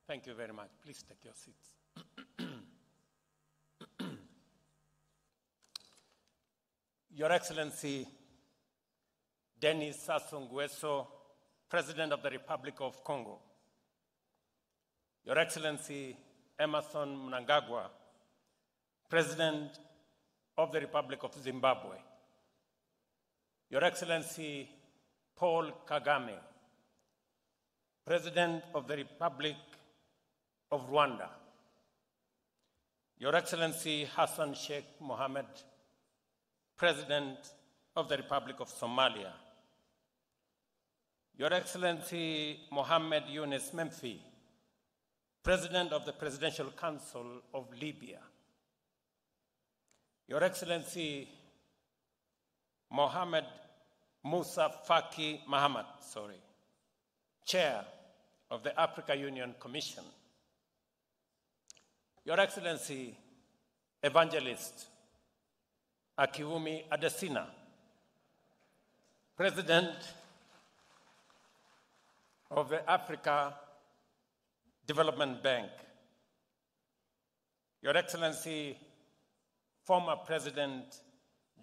Thank you very much. Please take your seats. Your Excellency, Denis Sassou Nguesso, President of the Republic of Congo. Your Excellency, Emmerson Mnangagwa, President of the Republic of Zimbabwe. Your Excellency, Paul Kagame, President of the Republic of Rwanda. Your Excellency, Hassan Sheikh Mohammed, President of the Republic of Somalia. Your Excellency, Mohammed Yunus Memfi, President of the Presidential Council of Libya. Your Excellency, Mohammed Musa Faki Mahamat, Chair of the Africa Union Commission. Your Excellency, Evangelist Akiwumi Adesina, President of the Africa Development Bank. Your Excellency, former President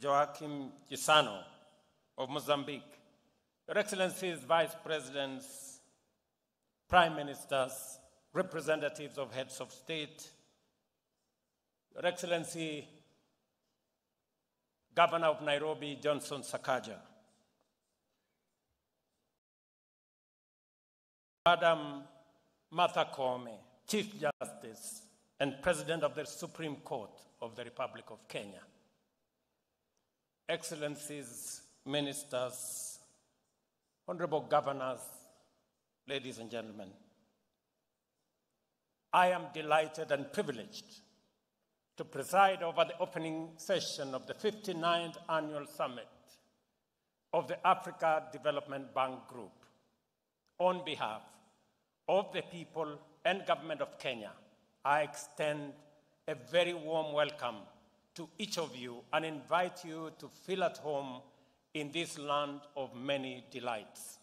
Joaquim Chissano of Mozambique. Your Excellencies, Vice Presidents, Prime Ministers, representatives of heads of state, Your Excellency, Governor of Nairobi, Johnson Sakaja, Madam Martha Koome, Chief Justice and President of the Supreme Court of the Republic of Kenya, Excellencies, Ministers, Honorable Governors, ladies and gentlemen, I am delighted and privileged to preside over the opening session of the 59th Annual Summit of the Africa Development Bank Group. On behalf of the people and government of Kenya, I extend a very warm welcome to each of you and invite you to feel at home in this land of many delights.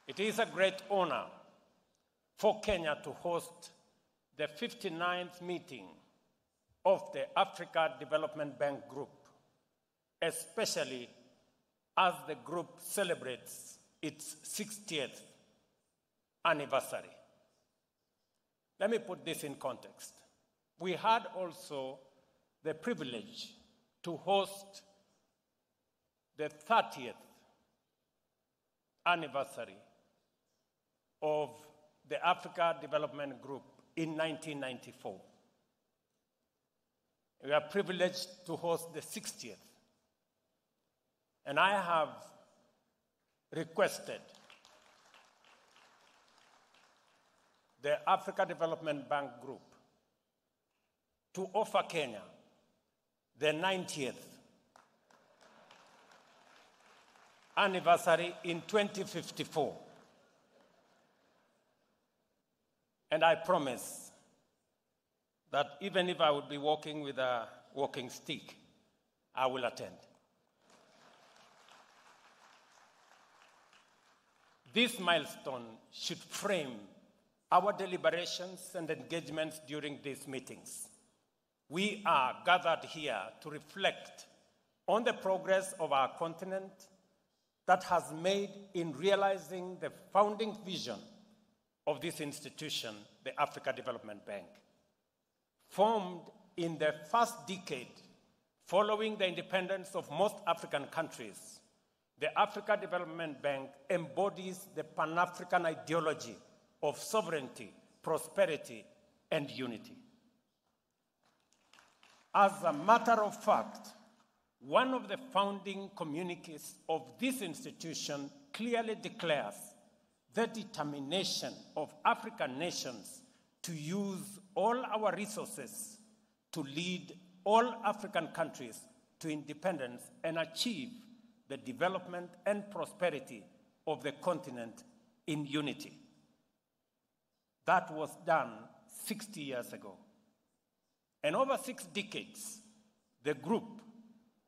It is a great honor for Kenya to host the 59th meeting of the Africa Development Bank Group, especially as the group celebrates its 60th anniversary. Let me put this in context. We had also the privilege to host the 30th anniversary of the Africa Development Group in 1994. We are privileged to host the 60th. And I have requested the Africa Development Bank Group to offer Kenya the 90th anniversary in 2054. And I promise that even if I would be walking with a walking stick, I will attend. This milestone should frame our deliberations and engagements during these meetings. We are gathered here to reflect on the progress of our continent that has made in realizing the founding vision of this institution, the Africa Development Bank. Formed in the first decade following the independence of most African countries, the Africa Development Bank embodies the Pan-African ideology of sovereignty, prosperity, and unity. As a matter of fact, one of the founding communiques of this institution clearly declares the determination of African nations to use all our resources to lead all African countries to independence and achieve the development and prosperity of the continent in unity. That was done 60 years ago. And over 6 decades, the group,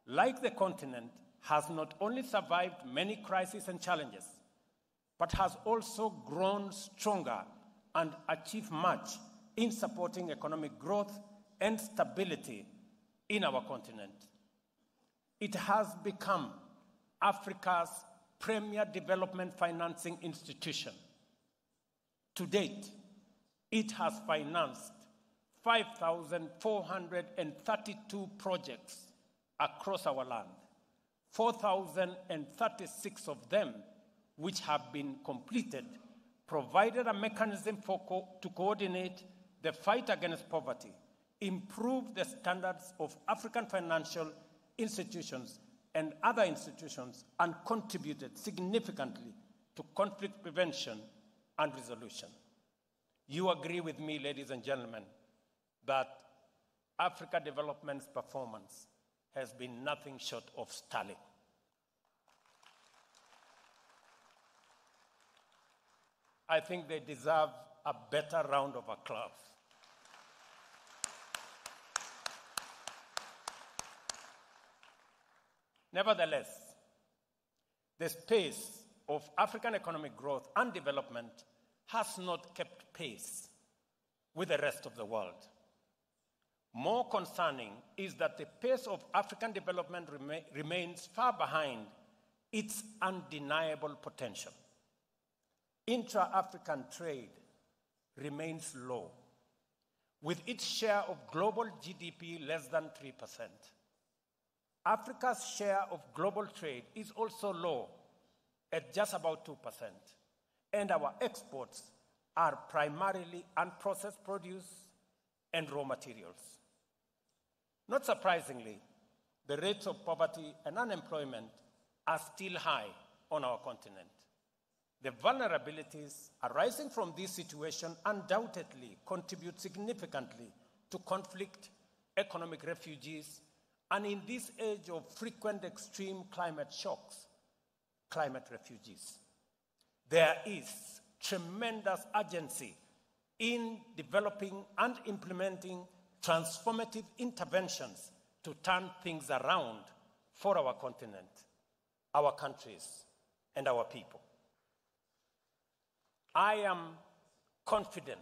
like the continent, has not only survived many crises and challenges, but has also grown stronger and achieved much in supporting economic growth and stability in our continent. It has become Africa's premier development financing institution. To date, it has financed 5,432 projects across our land, 4,036 of them which have been completed, provided a mechanism to coordinate the fight against poverty, improve the standards of African financial institutions and other institutions, and contributed significantly to conflict prevention and resolution. You agree with me, ladies and gentlemen, that Africa Development's performance has been nothing short of sterling. I think they deserve a better round of applause. Nevertheless, the pace of African economic growth and development has not kept pace with the rest of the world. More concerning is that the pace of African development remains far behind its undeniable potential. Intra-African trade remains low, with its share of global GDP less than 3%. Africa's share of global trade is also low, at just about 2%, and our exports are primarily unprocessed produce and raw materials. Not surprisingly, the rates of poverty and unemployment are still high on our continent. The vulnerabilities arising from this situation undoubtedly contribute significantly to conflict, economic refugees, and in this age of frequent extreme climate shocks, climate refugees. There is tremendous urgency in developing and implementing transformative interventions to turn things around for our continent, our countries, and our people. I am confident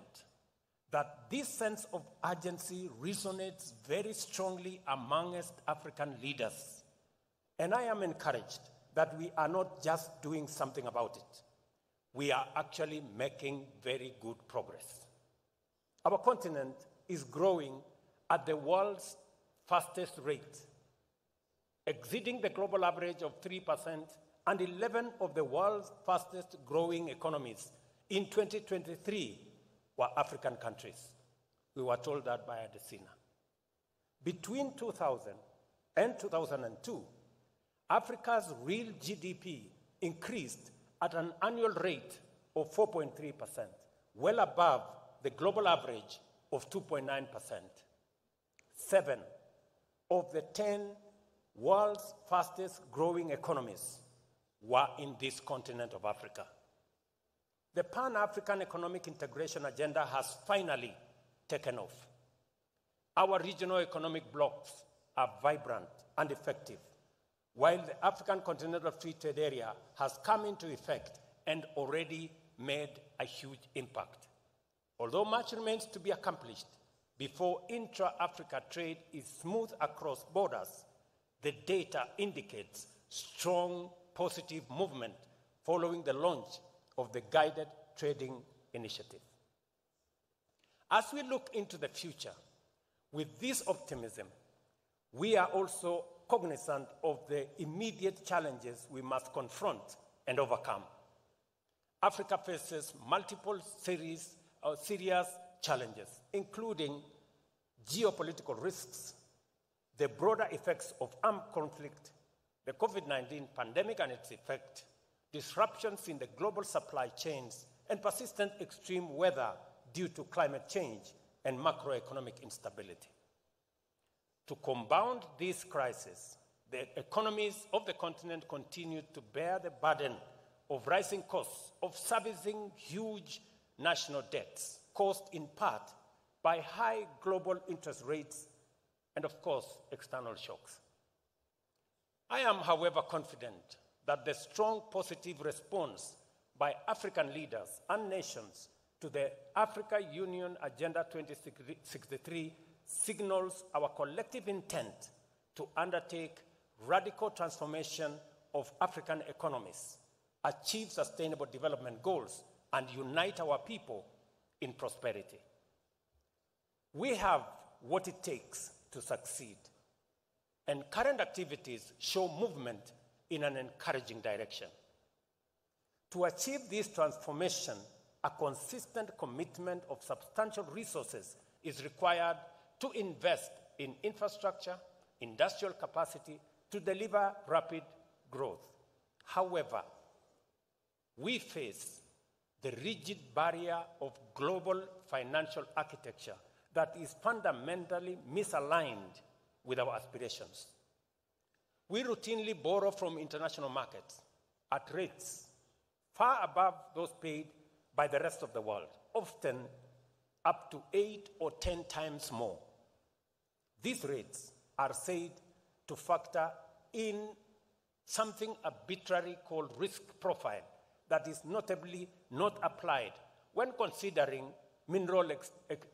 that this sense of urgency resonates very strongly amongst African leaders. And I am encouraged that we are not just doing something about it. We are actually making very good progress. Our continent is growing at the world's fastest rate, exceeding the global average of 3%, and 11 of the world's fastest growing economies in 2023 were African countries. We were told that by Adesina. Between 2000 and 2002, Africa's real GDP increased at an annual rate of 4.3%, well above the global average of 2.9%. 7 of the 10 world's fastest growing economies were in this continent of Africa. The Pan-African Economic Integration Agenda has finally taken off. Our regional economic blocs are vibrant and effective, while the African Continental Free Trade Area has come into effect and already made a huge impact. Although much remains to be accomplished before intra-Africa trade is smooth across borders, the data indicates strong positive movement following the launch of the Guided Trading Initiative. As we look into the future, with this optimism, we are also cognizant of the immediate challenges we must confront and overcome. Africa faces multiple serious challenges, including geopolitical risks, the broader effects of armed conflict, the COVID-19 pandemic and its effect, disruptions in the global supply chains, and persistent extreme weather due to climate change and macroeconomic instability. To compound this crisis, the economies of the continent continue to bear the burden of rising costs of servicing huge national debts, caused in part by high global interest rates and, of course, external shocks. I am, however, confident that the strong positive response by African leaders and nations to the Africa Union Agenda 2063 signals our collective intent to undertake radical transformation of African economies, achieve sustainable development goals, and unite our people in prosperity. We have what it takes to succeed, and current activities show movement in an encouraging direction. To achieve this transformation, a consistent commitment of substantial resources is required to invest in infrastructure, industrial capacity to deliver rapid growth. However, we face the rigid barrier of global financial architecture that is fundamentally misaligned with our aspirations. We routinely borrow from international markets at rates far above those paid by the rest of the world, often up to 8 or 10 times more. These rates are said to factor in something arbitrary called risk profile that is notably not applied when considering mineral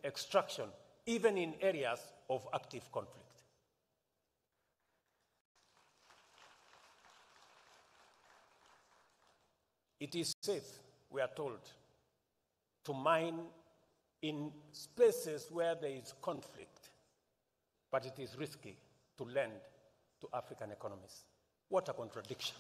extraction, even in areas of active conflict. It is safe, we are told, to mine in spaces where there is conflict, but it is risky to lend to African economies. What a contradiction.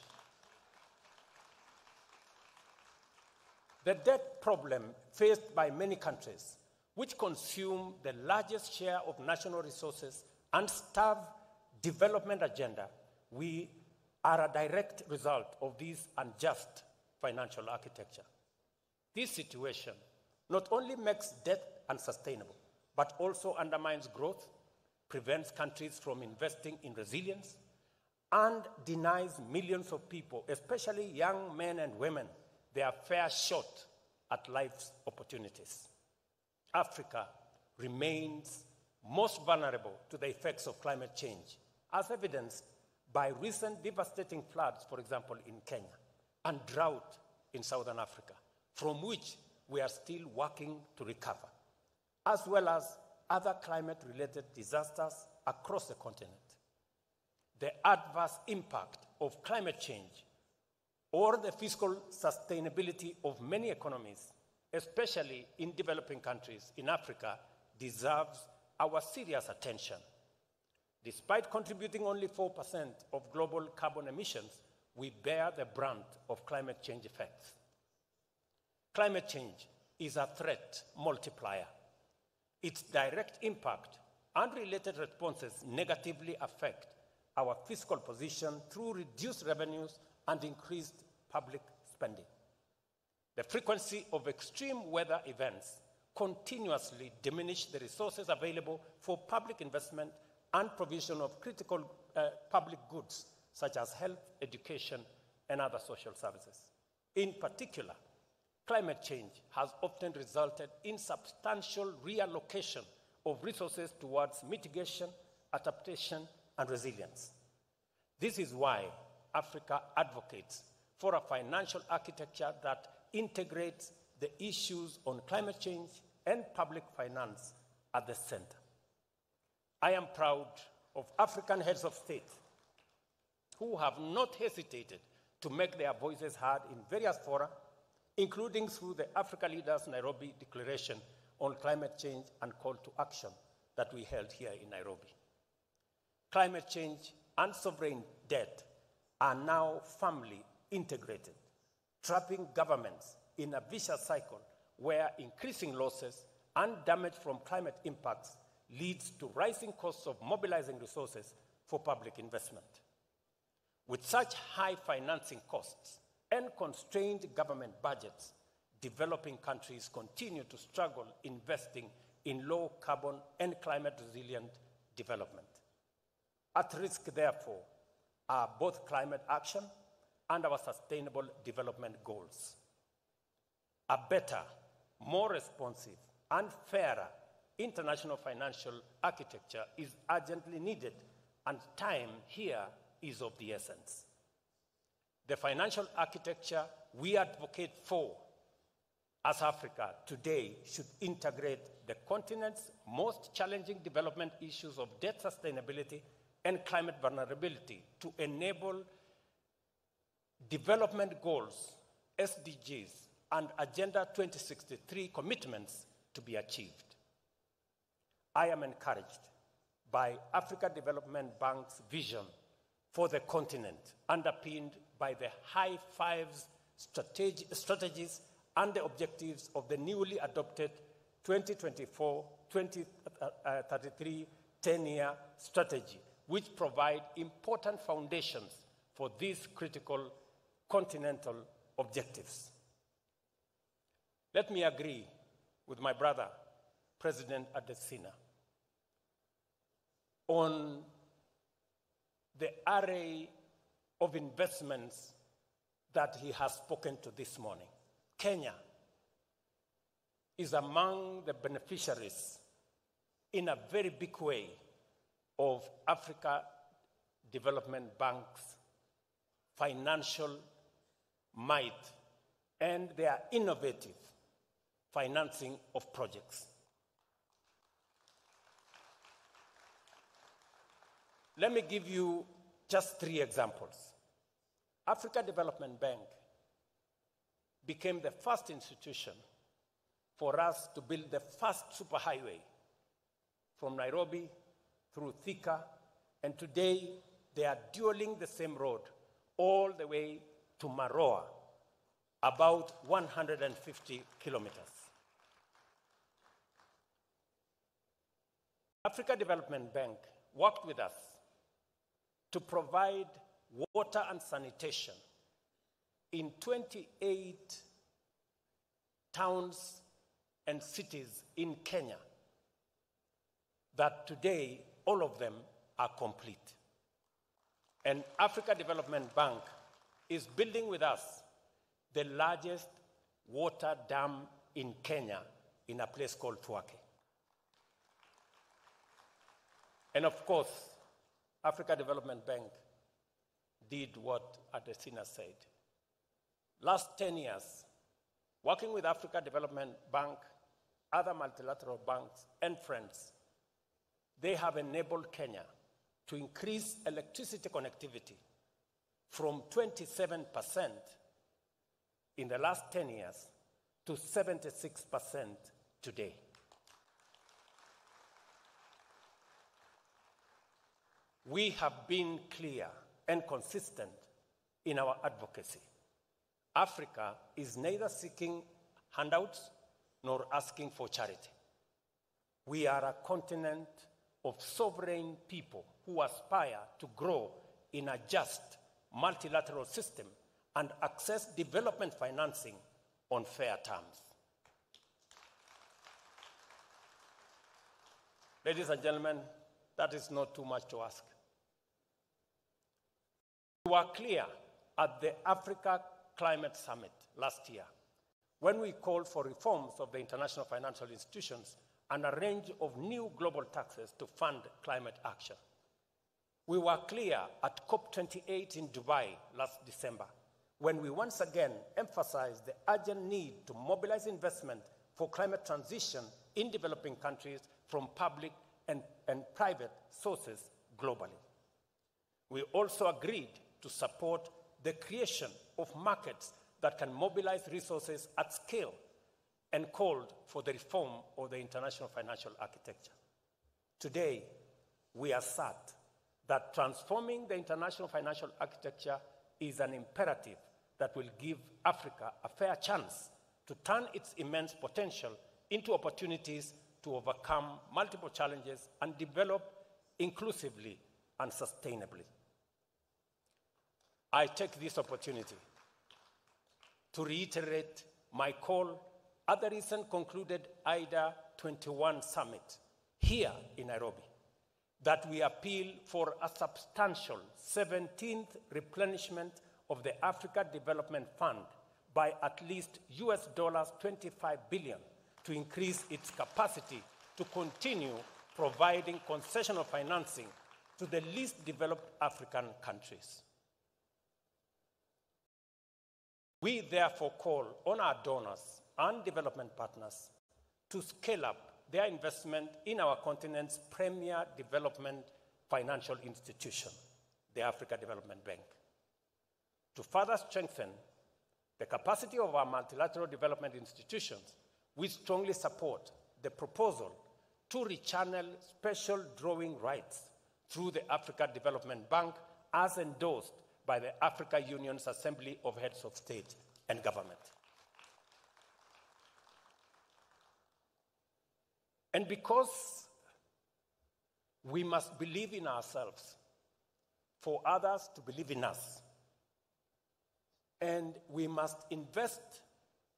The debt problem faced by many countries, which consume the largest share of national resources and starve development agenda, we are a direct result of this unjust financial architecture. This situation not only makes debt unsustainable, but also undermines growth, prevents countries from investing in resilience, and denies millions of people, especially young men and women, their fair shot at life's opportunities. Africa remains most vulnerable to the effects of climate change, as evidenced by recent devastating floods, for example, in Kenya, and drought in Southern Africa, from which we are still working to recover, as well as other climate-related disasters across the continent. The adverse impact of climate change or the fiscal sustainability of many economies, especially in developing countries in Africa, deserves our serious attention. Despite contributing only 4% of global carbon emissions, we bear the brunt of climate change effects. Climate change is a threat multiplier. Its direct impact and related responses negatively affect our fiscal position through reduced revenues and increased public spending. The frequency of extreme weather events continuously diminish the resources available for public investment and provision of critical public goods such as health, education, and other social services. In particular, climate change has often resulted in substantial reallocation of resources towards mitigation, adaptation, and resilience. This is why Africa advocates for a financial architecture that integrates the issues on climate change and public finance at the center. I am proud of African heads of state who have not hesitated to make their voices heard in various fora, including through the Africa Leaders Nairobi Declaration on Climate Change and Call to Action that we held here in Nairobi. Climate change and sovereign debt are now firmly integrated, trapping governments in a vicious cycle where increasing losses and damage from climate impacts leads to rising costs of mobilizing resources for public investment. With such high financing costs and constrained government budgets, developing countries continue to struggle investing in low carbon and climate resilient development. At risk, therefore, are both climate action and our sustainable development goals. A better, more responsive, and fairer international financial architecture is urgently needed, and time here is of the essence. The financial architecture we advocate for as Africa today should integrate the continent's most challenging development issues of debt sustainability and climate vulnerability to enable development goals, SDGs, and Agenda 2063 commitments to be achieved. I am encouraged by Africa Development Bank's vision for the continent, underpinned by the high fives strategies and the objectives of the newly adopted 2024-2033 10-year strategy, which provide important foundations for these critical continental objectives. Let me agree with my brother, President Adesina, on the array of investments that he has spoken to this morning. Kenya is among the beneficiaries in a very big way of Africa Development Bank's financial might and their innovative financing of projects. Let me give you just 3 examples. Africa Development Bank became the first institution for us to build the first superhighway from Nairobi through Thika, and today they are dueling the same road all the way to Maroa, about 150 kilometers. Africa Development Bank worked with us to provide water and sanitation in 28 towns and cities in Kenya that today all of them are complete. And Africa Development Bank is building with us the largest water dam in Kenya in a place called Twake. And of course, Africa Development Bank did what Adesina said. Last 10 years, working with Africa Development Bank, other multilateral banks, and friends, they have enabled Kenya to increase electricity connectivity from 27% in the last 10 years to 76% today. We have been clear and consistent in our advocacy. Africa is neither seeking handouts nor asking for charity. We are a continent of sovereign people who aspire to grow in a just multilateral system and access development financing on fair terms. Ladies and gentlemen, that is not too much to ask. We were clear at the Africa Climate Summit last year when we called for reforms of the international financial institutions and a range of new global taxes to fund climate action. We were clear at COP28 in Dubai last December when we once again emphasized the urgent need to mobilize investment for climate transition in developing countries from public and private sources globally. We also agreed to support the creation of markets that can mobilize resources at scale and called for the reform of the international financial architecture. Today, we assert that transforming the international financial architecture is an imperative that will give Africa a fair chance to turn its immense potential into opportunities to overcome multiple challenges and develop inclusively and sustainably. I take this opportunity to reiterate my call at the recent concluded IDA 21 summit here in Nairobi, that we appeal for a substantial 17th replenishment of the Africa Development Fund by at least US $25 billion to increase its capacity to continue providing concessional financing to the least developed African countries. We therefore call on our donors and development partners to scale up their investment in our continent's premier development financial institution, the Africa Development Bank. To further strengthen the capacity of our multilateral development institutions, we strongly support the proposal to rechannel special drawing rights through the Africa Development Bank as endorsed by the Africa Union's Assembly of Heads of State and Government. And because we must believe in ourselves for others to believe in us, and we must invest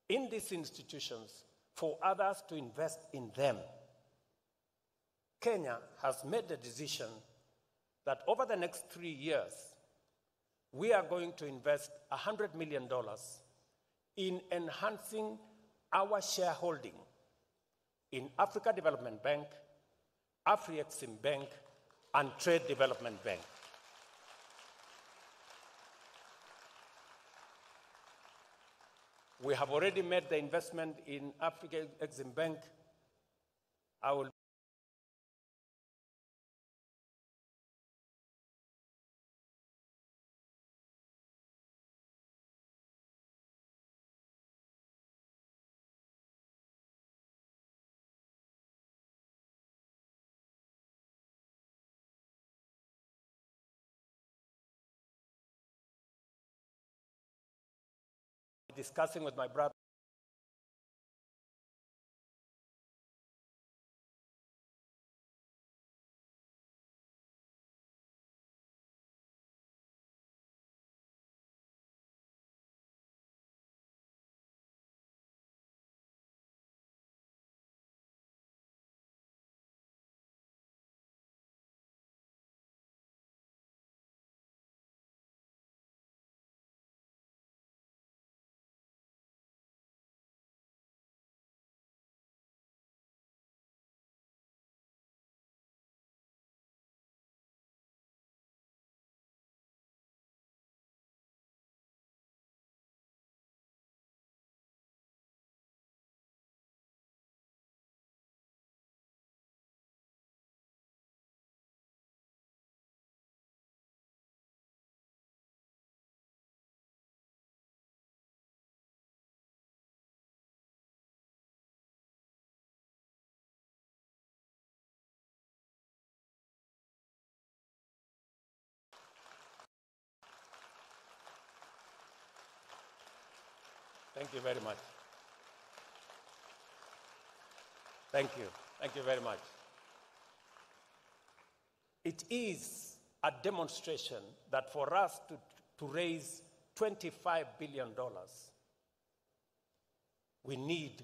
in these institutions for others to invest in them, Kenya has made the decision that over the next 3 years, we are going to invest $100 million in enhancing our shareholding in Africa Development Bank, Afri-Exim Bank, and Trade Development Bank. We have already made the investment in Afri-Exim Bank. I will be discussing with my brother. Thank you very much. Thank you. Thank you very much. It is a demonstration that for us to raise $25 billion, we need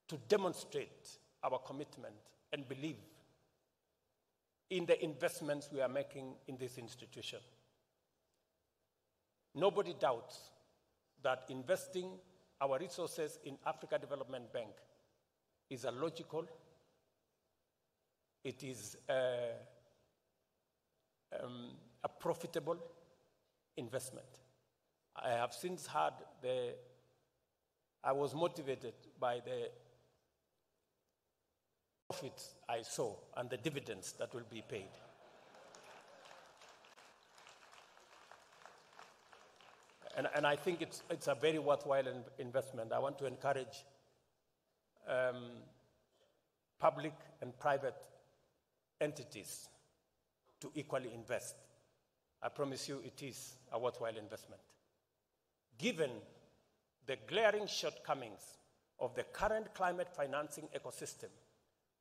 to demonstrate our commitment and belief in the investments we are making in this institution. Nobody doubts that investing our resources in Africa Development Bank is a logical, it is a profitable investment. I have since had I was motivated by the profits I saw and the dividends that will be paid. And I think it's a very worthwhile investment. I want to encourage public and private entities to equally invest. I promise you it is a worthwhile investment. Given the glaring shortcomings of the current climate financing ecosystem,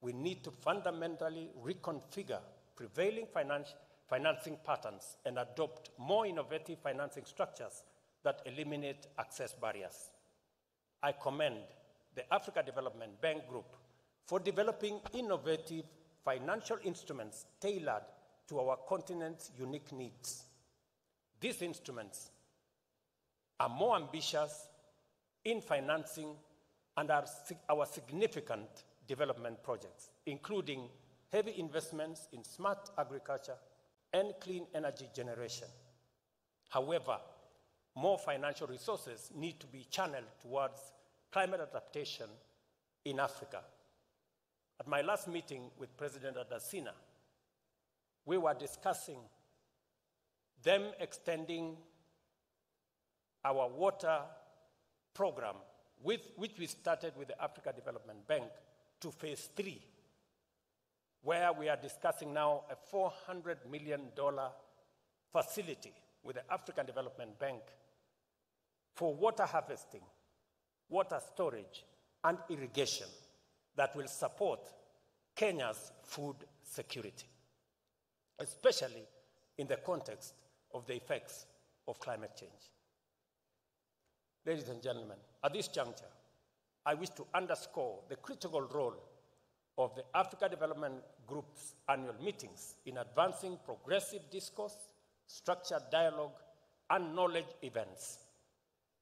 we need to fundamentally reconfigure prevailing financing patterns and adopt more innovative financing structures that eliminate access barriers. I commend the Africa Development Bank Group for developing innovative financial instruments tailored to our continent's unique needs. These instruments are more ambitious in financing and our significant development projects, including heavy investments in smart agriculture and clean energy generation. However, more financial resources need to be channeled towards climate adaptation in Africa. At my last meeting with President Adesina, we were discussing them extending our water program, which we started with the Africa Development Bank, to phase 3, where we are discussing now a $400 million facility with the African Development Bank for water harvesting, water storage, and irrigation that will support Kenya's food security, especially in the context of the effects of climate change. Ladies and gentlemen, at this juncture, I wish to underscore the critical role of the Africa Development Group's annual meetings in advancing progressive discourse, structured dialogue, and knowledge events.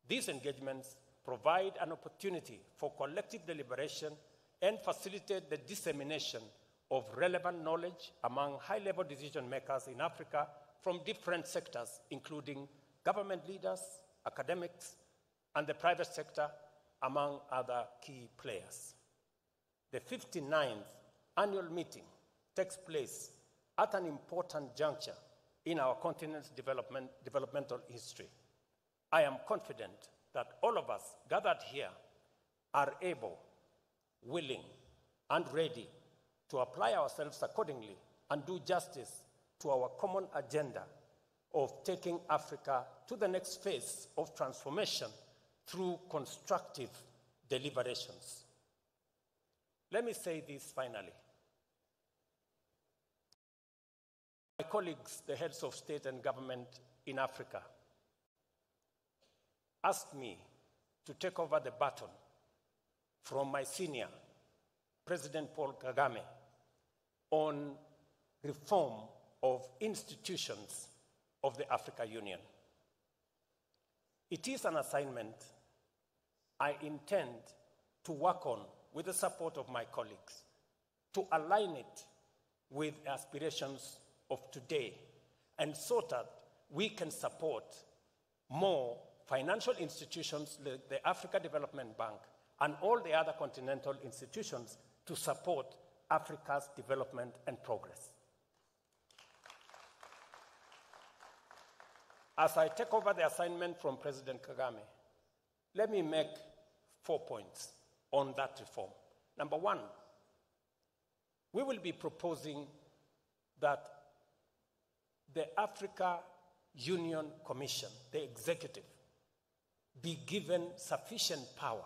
These engagements provide an opportunity for collective deliberation and facilitate the dissemination of relevant knowledge among high-level decision makers in Africa from different sectors, including government leaders, academics, and the private sector, among other key players. The 59th annual meeting takes place at an important juncture in our continent's developmental history. I am confident that all of us gathered here are able, willing, and ready to apply ourselves accordingly and do justice to our common agenda of taking Africa to the next phase of transformation through constructive deliberations. Let me say this finally. My colleagues, the heads of state and government in Africa, asked me to take over the baton from my senior, President Paul Kagame, on reform of institutions of the African Union. It is an assignment I intend to work on with the support of my colleagues, to align it with aspirations of today, and so that we can support more financial institutions like the Africa Development Bank and all the other continental institutions to support Africa's development and progress. As I take over the assignment from President Kagame, let me make 4 points on that reform. Number one, we will be proposing that the Africa Union Commission, the executive, be given sufficient power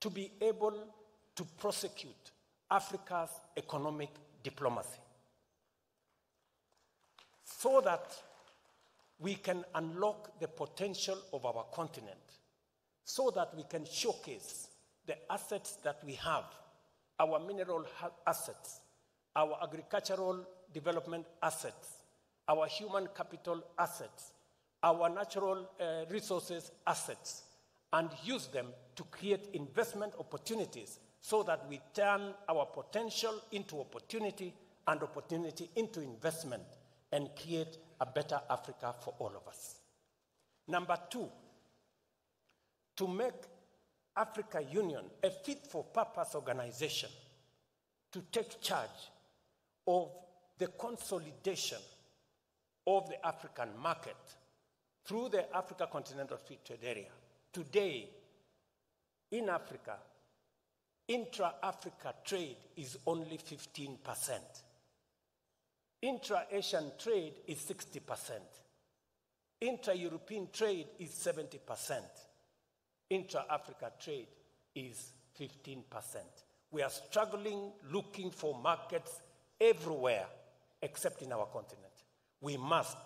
to be able to prosecute Africa's economic diplomacy so that we can unlock the potential of our continent, so that we can showcase the assets that we have, our mineral assets, our agricultural development assets, our human capital assets, our natural resources assets, and use them to create investment opportunities so that we turn our potential into opportunity and opportunity into investment and create a better Africa for all of us. Number two, to make Africa Union a fit-for-purpose organization to take charge of the consolidation of the African market through the Africa Continental Free Trade Area. Today, in Africa, intra-Africa trade is only 15%. Intra-Asian trade is 60%. Intra-European trade is 70%. Intra-Africa trade is 15%. We are struggling looking for markets everywhere except in our continent. We must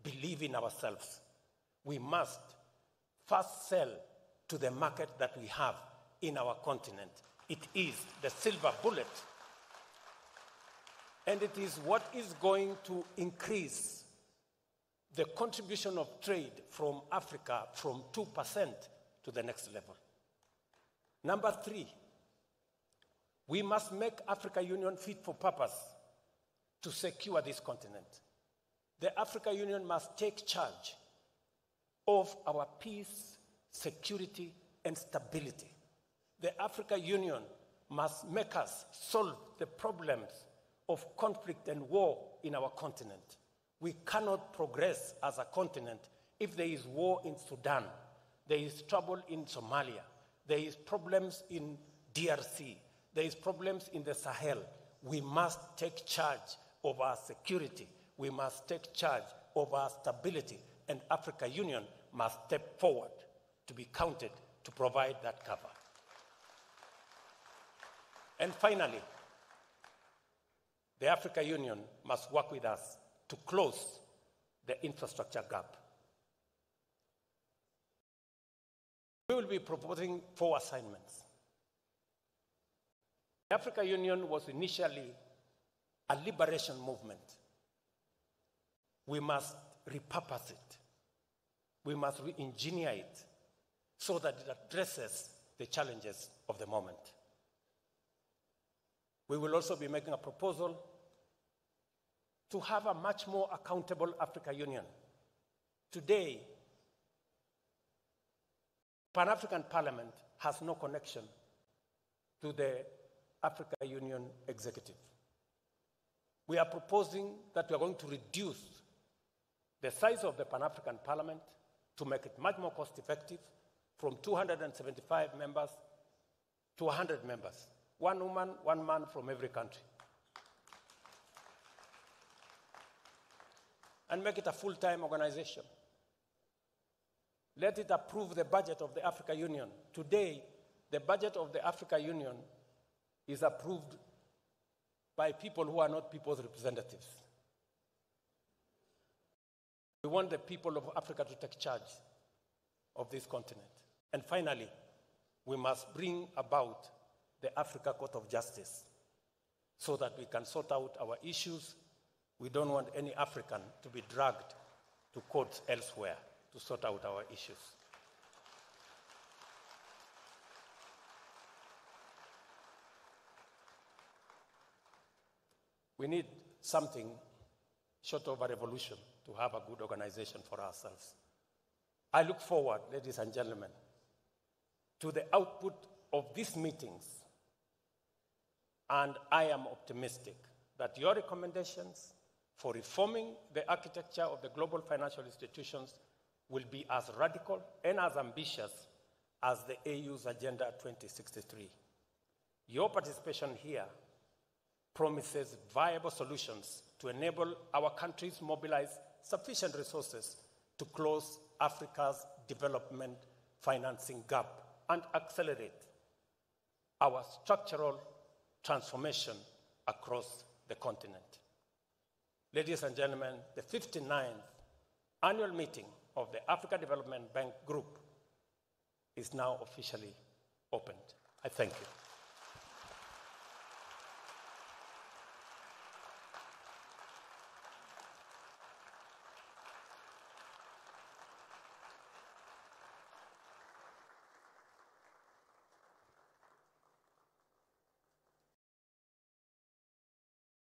believe in ourselves. We must first sell to the market that we have in our continent. It is the silver bullet. And it is what is going to increase the contribution of trade from Africa from 2% to the next level. Number three, we must make Africa Union fit for purpose to secure this continent. The Africa Union must take charge of our peace, security, and stability. The African Union must make us solve the problems of conflict and war in our continent. We cannot progress as a continent if there is war in Sudan, there is trouble in Somalia, there is problems in DRC, there is problems in the Sahel. We must take charge of our security. We must take charge of our stability, and African Union must step forward to be counted to provide that cover. And finally, the African Union must work with us to close the infrastructure gap. We will be proposing 4 assignments. The African Union was initially a liberation movement. We must repurpose it. We must re-engineer it so that it addresses the challenges of the moment. We will also be making a proposal to have a much more accountable African Union. Today, Pan-African Parliament has no connection to the African Union executive. We are proposing that we are going to reduce the size of the Pan-African Parliament to make it much more cost-effective, from 275 members to 100 members. 1 woman, 1 man from every country. And make it a full-time organization. Let it approve the budget of the African Union. Today, the budget of the African Union is approved by people who are not people's representatives. We want the people of Africa to take charge of this continent. And finally, we must bring about the Africa Court of Justice so that we can sort out our issues. We don't want any African to be dragged to courts elsewhere to sort out our issues. We need something short of a revolution to have a good organization for ourselves. I look forward, ladies and gentlemen, to the output of these meetings, and I am optimistic that your recommendations for reforming the architecture of the global financial institutions will be as radical and as ambitious as the AU's Agenda 2063. Your participation here promises viable solutions to enable our countries mobilize sufficient resources to close Africa's development financing gap and accelerate our structural transformation across the continent. Ladies and gentlemen, the 59th annual meeting of the Africa Development Bank Group is now officially opened. I thank you.